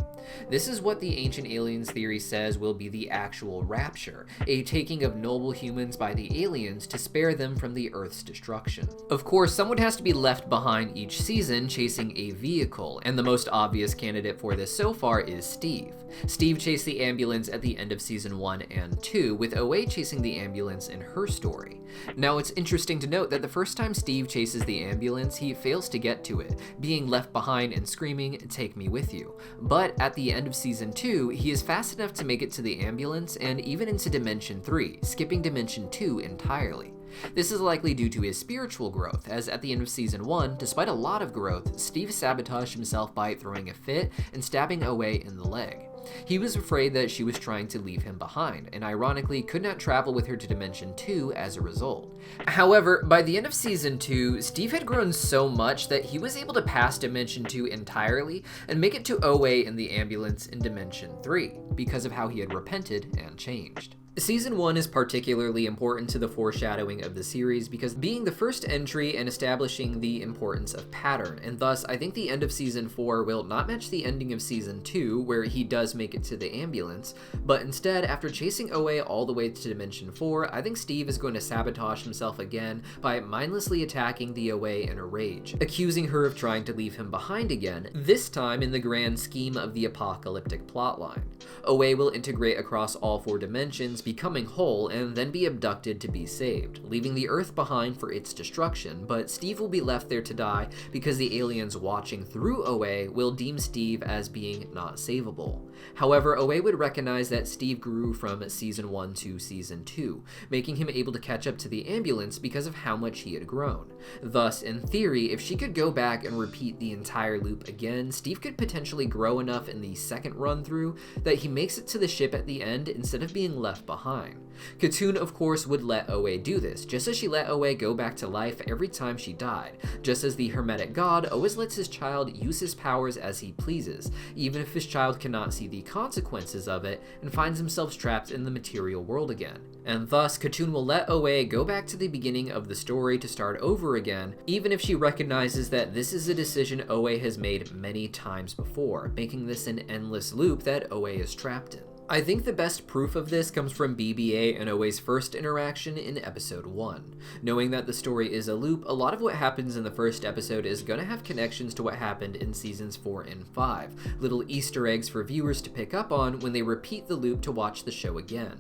This is what the Ancient Aliens theory says will be the actual rapture, a taking of noble humans by the aliens to spare them from the Earth's destruction. Of course, someone has to be left behind each season chasing a vehicle, and the most obvious candidate for this so far is Steve. Steve chased the ambulance at the end of Season 1 and 2, with Owe chasing the ambulance in her story. Now, it's interesting to note that the first time Steve chases the ambulance, he fails to get to it, being left behind and screaming, "Take me with you." But at the end of Season 2, he is fast enough to make it to the ambulance and even into Dimension 3, skipping Dimension 2 entirely. This is likely due to his spiritual growth, as at the end of Season 1, despite a lot of growth, Steve sabotaged himself by throwing a fit and stabbing Owe in the leg. He was afraid that she was trying to leave him behind, and ironically could not travel with her to Dimension 2 as a result. However, by the end of Season 2, Steve had grown so much that he was able to pass Dimension 2 entirely and make it to Owe in the ambulance in Dimension 3, because of how he had repented and changed. Season 1 is particularly important to the foreshadowing of the series because being the first entry and establishing the importance of pattern, and thus I think the end of Season 4 will not match the ending of Season 2 where he does make it to the ambulance, but instead after chasing Owe all the way to Dimension 4, I think Steve is going to sabotage himself again by mindlessly attacking the Owe in a rage, accusing her of trying to leave him behind again, this time in the grand scheme of the apocalyptic plotline. Owe will integrate across all 4 dimensions, becoming whole, and then be abducted to be saved, leaving the Earth behind for its destruction, but Steve will be left there to die because the aliens watching through Owe will deem Steve as being not savable. However, Owe would recognize that Steve grew from Season 1 to Season 2, making him able to catch up to the ambulance because of how much he had grown. Thus, in theory, if she could go back and repeat the entire loop again, Steve could potentially grow enough in the second run through that he makes it to the ship at the end instead of being left behind. Khatun, of course, would let Owe do this, just as she let Owe go back to life every time she died. Just as the Hermetic God always lets his child use his powers as he pleases, even if his child cannot see the consequences of it and finds himself trapped in the material world again. And thus, Khatun will let Owe go back to the beginning of the story to start over again, even if she recognizes that this is a decision Owe has made many times before, making this an endless loop that Owe is trapped in. I think the best proof of this comes from BB-8 and Owe's first interaction in episode 1. Knowing that the story is a loop, a lot of what happens in the first episode is going to have connections to what happened in seasons 4 and 5, little Easter eggs for viewers to pick up on when they repeat the loop to watch the show again.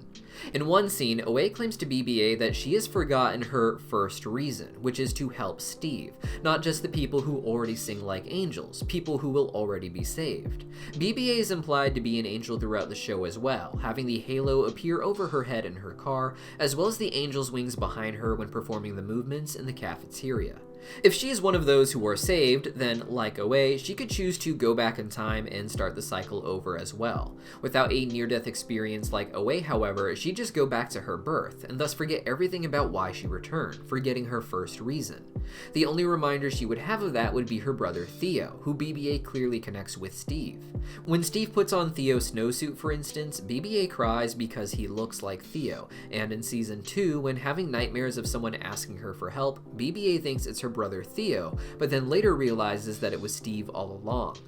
In one scene, Owe claims to BB-8 that she has forgotten her first reason, which is to help Steve, not just the people who already sing like angels, people who will already be saved. BB-8 is implied to be an angel throughout the show as well, having the halo appear over her head in her car, as well as the angel's wings behind her when performing the movements in the cafeteria. If she is one of those who are saved, then, like Owe, she could choose to go back in time and start the cycle over as well. Without a near-death experience like Owe, however, she'd just go back to her birth, and thus forget everything about why she returned, forgetting her first reason. The only reminder she would have of that would be her brother Theo, who BB-8 clearly connects with Steve. When Steve puts on Theo's snowsuit, for instance, BB-8 cries because he looks like Theo, and in Season 2, when having nightmares of someone asking her for help, BB-8 thinks it's her brother Theo, but then later realizes that it was Steve all along.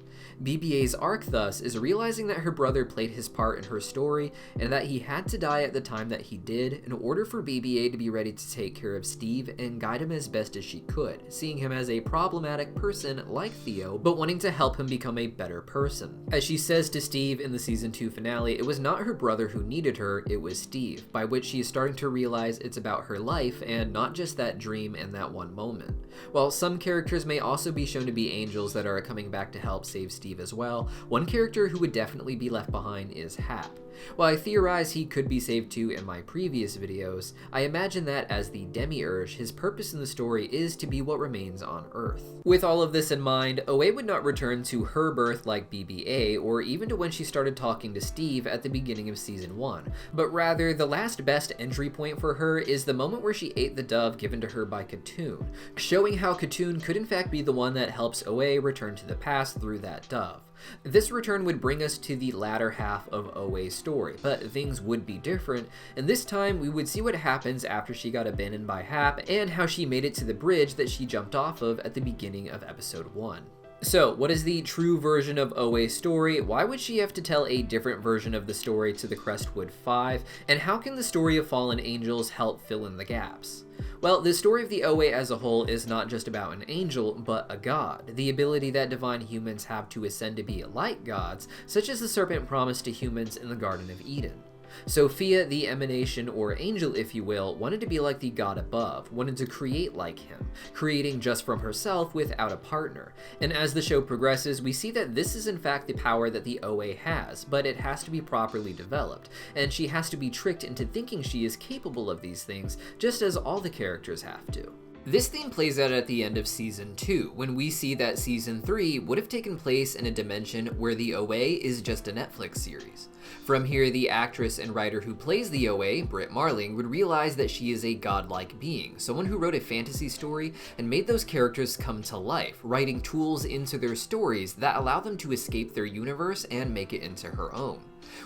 BB-8's arc, thus, is realizing that her brother played his part in her story, and that he had to die at the time that he did in order for BB-8 to be ready to take care of Steve and guide him as best as she could, seeing him as a problematic person like Theo, but wanting to help him become a better person. As she says to Steve in the Season 2 finale, it was not her brother who needed her, it was Steve, by which she is starting to realize it's about her life and not just that dream and that one moment. While some characters may also be shown to be angels that are coming back to help save Steve as well, one character who would definitely be left behind is Hap. While I theorize he could be saved too in my previous videos, I imagine that as the Demiurge, his purpose in the story is to be what remains on Earth. With all of this in mind, Owe would not return to her birth like BB-8, or even to when she started talking to Steve at the beginning of Season 1, but rather the last best entry point for her is the moment where she ate the dove given to her by Khatun, showing how Khatun could in fact be the one that helps Owe return to the past through that dove. This return would bring us to the latter half of Owe's story, but things would be different, and this time we would see what happens after she got abandoned by Hap, and how she made it to the bridge that she jumped off of at the beginning of episode 1. So, what is the true version of Owe's story? Why would she have to tell a different version of the story to the Crestwood Five? And how can the story of fallen angels help fill in the gaps? Well, the story of the Owe as a whole is not just about an angel, but a god, the ability that divine humans have to ascend to be like gods, such as the serpent promised to humans in the Garden of Eden. Sophia, the emanation or angel if you will, wanted to be like the god above, wanted to create like him, creating just from herself without a partner. And as the show progresses, we see that this is in fact the power that the OA has, but it has to be properly developed, and she has to be tricked into thinking she is capable of these things, just as all the characters have to. This theme plays out at the end of Season 2, when we see that Season 3 would have taken place in a dimension where the OA is just a Netflix series. From here, the actress and writer who plays the OA, Britt Marling, would realize that she is a godlike being, someone who wrote a fantasy story and made those characters come to life, writing tools into their stories that allow them to escape their universe and make it into her own.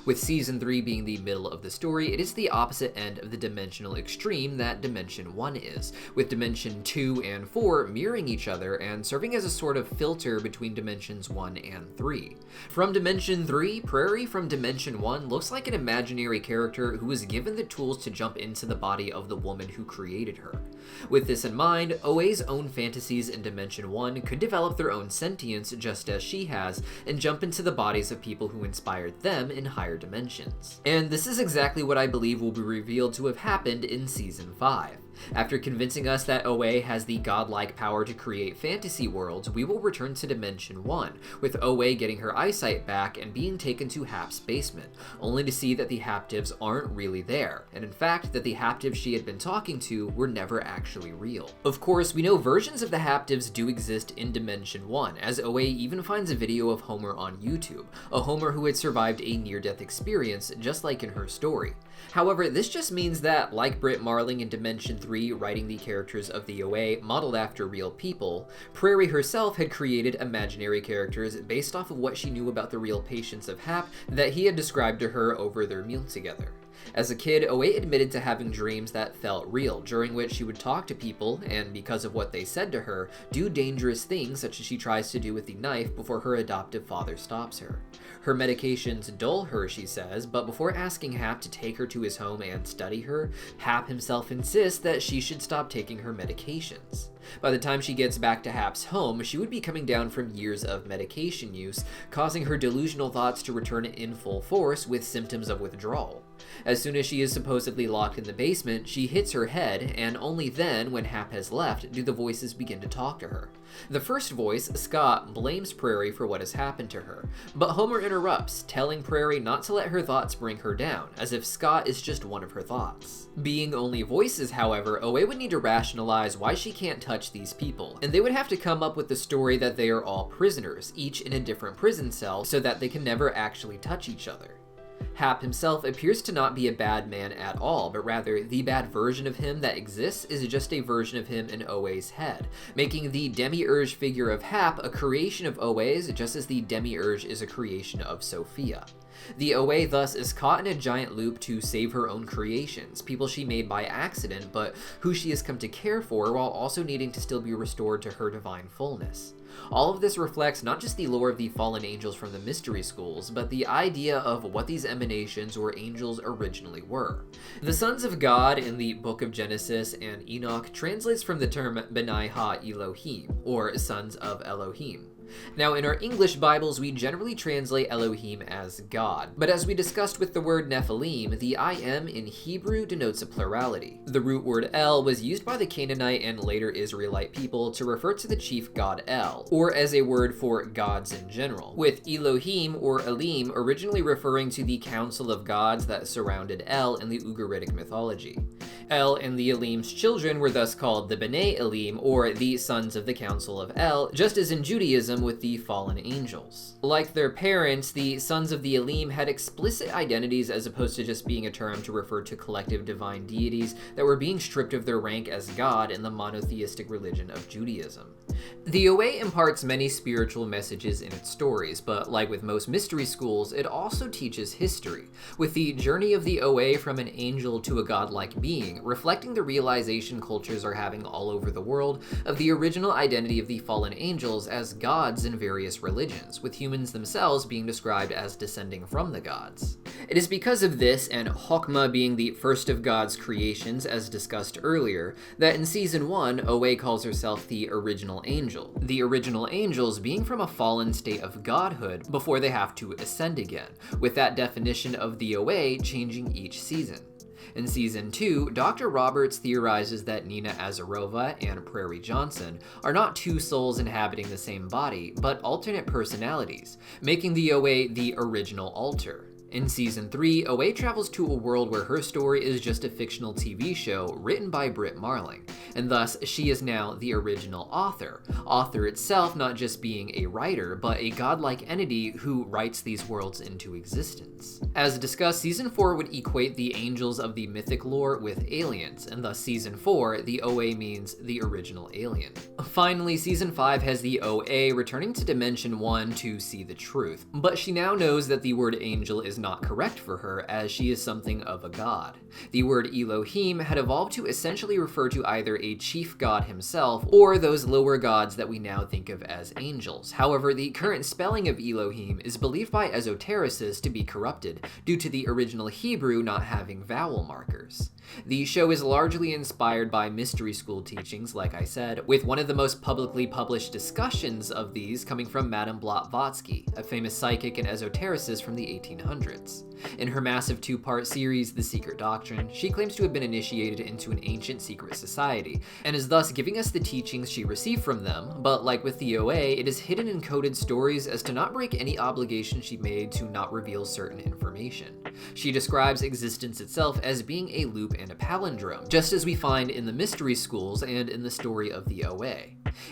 With Season 3 being the middle of the story, it is the opposite end of the dimensional extreme that Dimension 1 is, with Dimension 2 and 4 mirroring each other and serving as a sort of filter between Dimensions 1 and 3. From Dimension 3, Prairie from Dimension 1 looks like an imaginary character who was given the tools to jump into the body of the woman who created her. With this in mind, OA's own fantasies in Dimension 1 could develop their own sentience just as she has, and jump into the bodies of people who inspired them in higher dimensions. And this is exactly what I believe will be revealed to have happened in Season 5. After convincing us that OA has the godlike power to create fantasy worlds, we will return to Dimension 1, with OA getting her eyesight back and being taken to Hap's basement, only to see that the Haptives aren't really there, and in fact that the Haptives she had been talking to were never actually real. Of course, we know versions of the Haptives do exist in Dimension 1, as OA even finds a video of Homer on YouTube, a Homer who had survived a near-death experience just like in her story. However, this just means that, like Britt Marling in Dimension 3 writing the characters of the OA modeled after real people, Prairie herself had created imaginary characters based off of what she knew about the real patients of Hap that he had described to her over their meal together. As a kid, OA admitted to having dreams that felt real, during which she would talk to people, and because of what they said to her, do dangerous things such as she tries to do with the knife before her adoptive father stops her. Her medications dull her, she says, but before asking Hap to take her to his home and study her, Hap himself insists that she should stop taking her medications. By the time she gets back to Hap's home, she would be coming down from years of medication use, causing her delusional thoughts to return in full force with symptoms of withdrawal. As soon as she is supposedly locked in the basement, she hits her head, and only then, when Hap has left, do the voices begin to talk to her. The first voice, Scott, blames Prairie for what has happened to her, but Homer interrupts, telling Prairie not to let her thoughts bring her down, as if Scott is just one of her thoughts. Being only voices, however, OA would need to rationalize why she can't touch these people, and they would have to come up with the story that they are all prisoners, each in a different prison cell, so that they can never actually touch each other. Hap himself appears to not be a bad man at all, but rather the bad version of him that exists is just a version of him in OA's head, making the demiurge figure of Hap a creation of OA's just as the demiurge is a creation of Sophia. The OA thus is caught in a giant loop to save her own creations, people she made by accident but who she has come to care for while also needing to still be restored to her divine fullness. All of this reflects not just the lore of the fallen angels from the mystery schools, but the idea of what these emanations or angels originally were. The sons of God in the Book of Genesis and Enoch translates from the term B'nai Ha-Elohim, or sons of Elohim. Now, in our English Bibles, we generally translate Elohim as God, but as we discussed with the word Nephilim, the I am in Hebrew denotes a plurality. The root word El was used by the Canaanite and later Israelite people to refer to the chief god El, or as a word for gods in general, with Elohim or Elim originally referring to the council of gods that surrounded El in the Ugaritic mythology. El and the Elim's children were thus called the B'nai Elim, or the sons of the Council of El, just as in Judaism with the fallen angels. Like their parents, the sons of the Elim had explicit identities as opposed to just being a term to refer to collective divine deities that were being stripped of their rank as God in the monotheistic religion of Judaism. The OA imparts many spiritual messages in its stories, but like with most mystery schools, it also teaches history, with the journey of the OA from an angel to a godlike being, reflecting the realization cultures are having all over the world of the original identity of the fallen angels as gods in various religions, with humans themselves being described as descending from the gods. It is because of this, and Chokmah being the first of God's creations as discussed earlier, that in Season 1, OA calls herself the original angel, the original angels being from a fallen state of godhood before they have to ascend again, with that definition of the OA changing each season. In Season 2, Dr. Roberts theorizes that Nina Azarova and Prairie Johnson are not two souls inhabiting the same body, but alternate personalities, making the OA the original alter. In Season 3, OA travels to a world where her story is just a fictional TV show written by Britt Marling, and thus she is now the original author. Author itself not just being a writer, but a godlike entity who writes these worlds into existence. As discussed, Season 4 would equate the angels of the mythic lore with aliens, and thus Season 4, the OA means the original alien. Finally, Season 5 has the OA returning to Dimension 1 to see the truth, but she now knows that the word angel is not correct for her, as she is something of a god. The word Elohim had evolved to essentially refer to either a chief god himself or those lower gods that we now think of as angels. However, the current spelling of Elohim is believed by esotericists to be corrupted due to the original Hebrew not having vowel markers. The show is largely inspired by mystery school teachings, like I said, with one of the most publicly published discussions of these coming from Madame Blavatsky, a famous psychic and esotericist from the 1800s. In her massive two-part series, The Secret Doctrine, she claims to have been initiated into an ancient secret society, and is thus giving us the teachings she received from them, but like with the OA, it is hidden in coded stories as to not break any obligation she made to not reveal certain information. She describes existence itself as being a loop and a palindrome, just as we find in the mystery schools and in the story of the OA.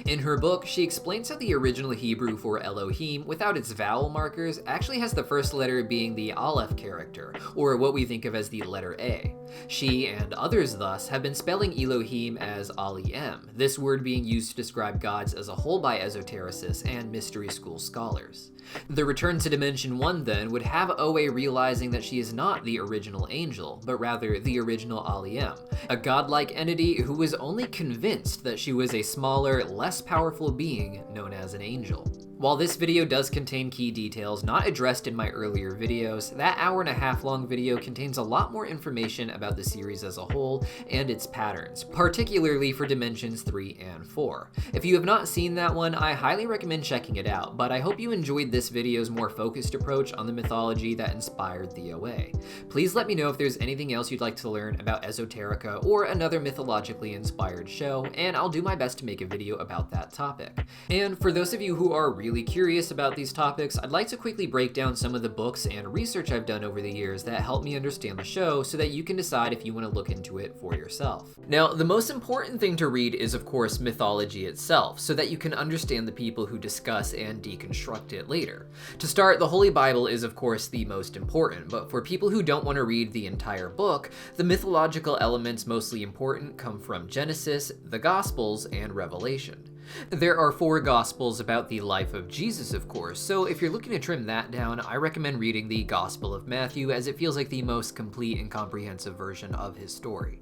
In her book, she explains how the original Hebrew for Elohim, without its vowel markers, actually has the first letter being the Aleph character, or what we think of as the letter A. She, and others thus, have been spelling Elohim as Aliem, this word being used to describe gods as a whole by esotericists and mystery school scholars. The return to Dimension 1 then would have OA realizing that she is not the original angel, but rather the original Aliem, a godlike entity who was only convinced that she was a smaller, less powerful being known as an angel. While this video does contain key details not addressed in my earlier videos, that hour-and-a-half long video contains a lot more information about the series as a whole and its patterns, particularly for Dimensions 3 and 4. If you have not seen that one, I highly recommend checking it out, but I hope you enjoyed this video's more focused approach on the mythology that inspired the OA. Please let me know if there's anything else you'd like to learn about esoterica or another mythologically inspired show, and I'll do my best to make a video about that topic. And for those of you who are really curious about these topics, I'd like to quickly break down some of the books and research I've done over the years that help me understand the show so that you can decide if you want to look into it for yourself. Now, the most important thing to read is of course mythology itself, so that you can understand the people who discuss and deconstruct it later. To start, the Holy Bible is of course the most important, but for people who don't want to read the entire book, the mythological elements mostly important come from Genesis, the Gospels, and Revelation. There are 4 Gospels about the life of Jesus, of course, so if you're looking to trim that down, I recommend reading the Gospel of Matthew, as it feels like the most complete and comprehensive version of his story.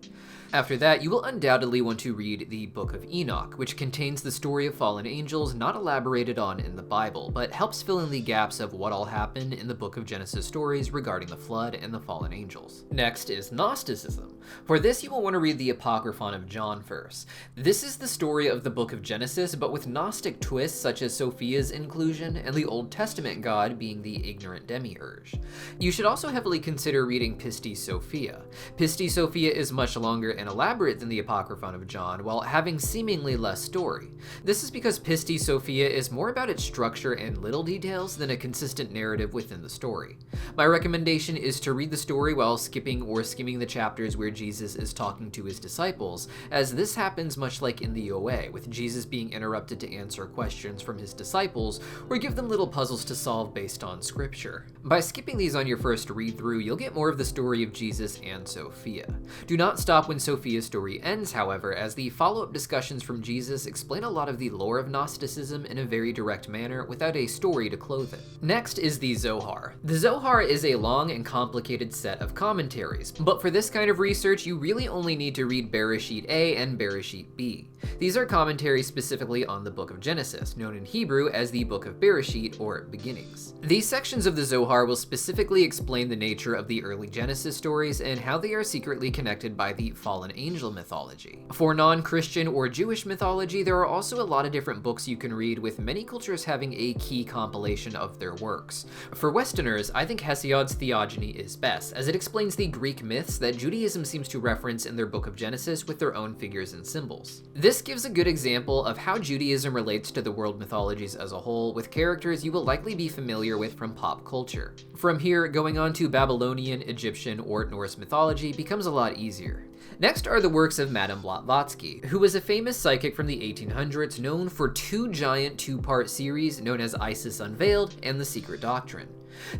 After that, you will undoubtedly want to read the Book of Enoch, which contains the story of fallen angels not elaborated on in the Bible, but helps fill in the gaps of what all happened in the Book of Genesis stories regarding the flood and the fallen angels. Next is Gnosticism. For this, you will want to read the Apocryphon of John first. This is the story of the Book of Genesis, but with Gnostic twists such as Sophia's inclusion and the Old Testament God being the ignorant demiurge. You should also heavily consider reading Pistis Sophia. Pistis Sophia is much longer and elaborate than the Apocryphon of John, while having seemingly less story. This is because Pistis Sophia is more about its structure and little details than a consistent narrative within the story. My recommendation is to read the story while skipping or skimming the chapters where Jesus is talking to his disciples, as this happens much like in the OA, with Jesus being interrupted to answer questions from his disciples or give them little puzzles to solve based on scripture. By skipping these on your first read through, you'll get more of the story of Jesus and Sophia. Do not stop when Sophia's story ends, however, as the follow-up discussions from Jesus explain a lot of the lore of Gnosticism in a very direct manner without a story to clothe it. Next is the Zohar. The Zohar is a long and complicated set of commentaries, but for this kind of research, you really only need to read Beresheet A and Beresheet B. These are commentaries specific specifically on the Book of Genesis, known in Hebrew as the Book of Beresheet, or Beginnings. These sections of the Zohar will specifically explain the nature of the early Genesis stories and how they are secretly connected by the fallen angel mythology. For non-Christian or Jewish mythology, there are also a lot of different books you can read, with many cultures having a key compilation of their works. For Westerners, I think Hesiod's Theogeny is best, as it explains the Greek myths that Judaism seems to reference in their Book of Genesis with their own figures and symbols. This gives a good example of how Judaism relates to the world mythologies as a whole, with characters you will likely be familiar with from pop culture. From here, going on to Babylonian, Egyptian, or Norse mythology becomes a lot easier. Next are the works of Madame Blavatsky, who was a famous psychic from the 1800s known for two giant two-part series known as Isis Unveiled and The Secret Doctrine.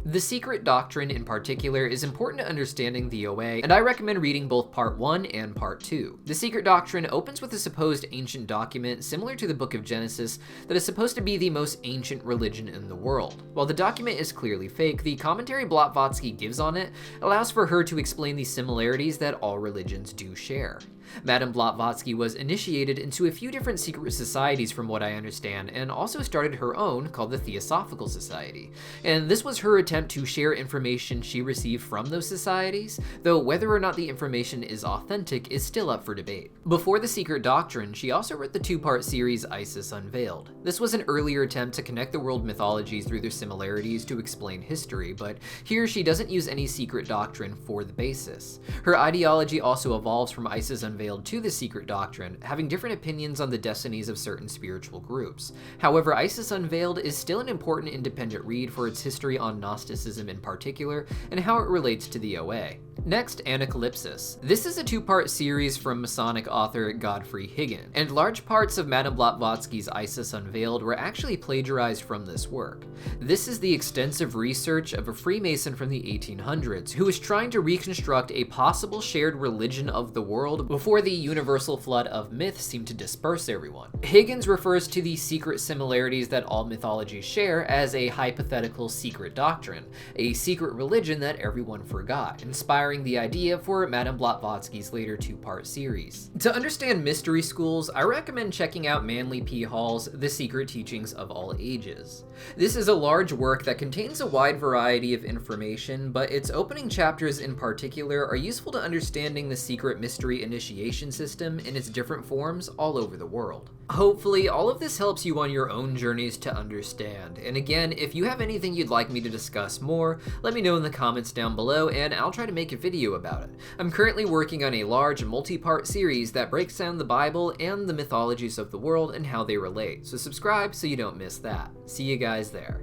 The Secret Doctrine in particular is important to understanding the OA, and I recommend reading both Part 1 and Part 2. The Secret Doctrine opens with a supposed ancient document similar to the Book of Genesis that is supposed to be the most ancient religion in the world. While the document is clearly fake, the commentary Blavatsky gives on it allows for her to explain the similarities that all religions do share. Madame Blavatsky was initiated into a few different secret societies from what I understand, and also started her own called the Theosophical Society. And this was her attempt to share information she received from those societies, though whether or not the information is authentic is still up for debate. Before the Secret Doctrine, she also wrote the two-part series Isis Unveiled. This was an earlier attempt to connect the world mythologies through their similarities to explain history, but here she doesn't use any secret doctrine for the basis. Her ideology also evolves from Isis Unveiled to the Secret Doctrine, having different opinions on the destinies of certain spiritual groups. However, Isis Unveiled is still an important independent read for its history on Gnosticism in particular, and how it relates to the OA. Next, Anacalypsis. This is a two-part series from Masonic author Godfrey Higgin, and large parts of Madame Blavatsky's Isis Unveiled were actually plagiarized from this work. This is the extensive research of a Freemason from the 1800s who was trying to reconstruct a possible shared religion of the world before the universal flood of myth seemed to disperse everyone. Higgins refers to the secret similarities that all mythologies share as a hypothetical secret doctrine, a secret religion that everyone forgot, inspiring the idea for Madame Blavatsky's later two-part series. To understand mystery schools, I recommend checking out Manly P. Hall's The Secret Teachings of All Ages. This is a large work that contains a wide variety of information, but its opening chapters in particular are useful to understanding the secret mystery initiation system in its different forms all over the world. Hopefully, all of this helps you on your own journeys to understand. And again, if you have anything you'd like me to discuss more, let me know in the comments down below and I'll try to make a video about it. I'm currently working on a large multi-part series that breaks down the Bible and the mythologies of the world and how they relate, so subscribe so you don't miss that. See you guys there.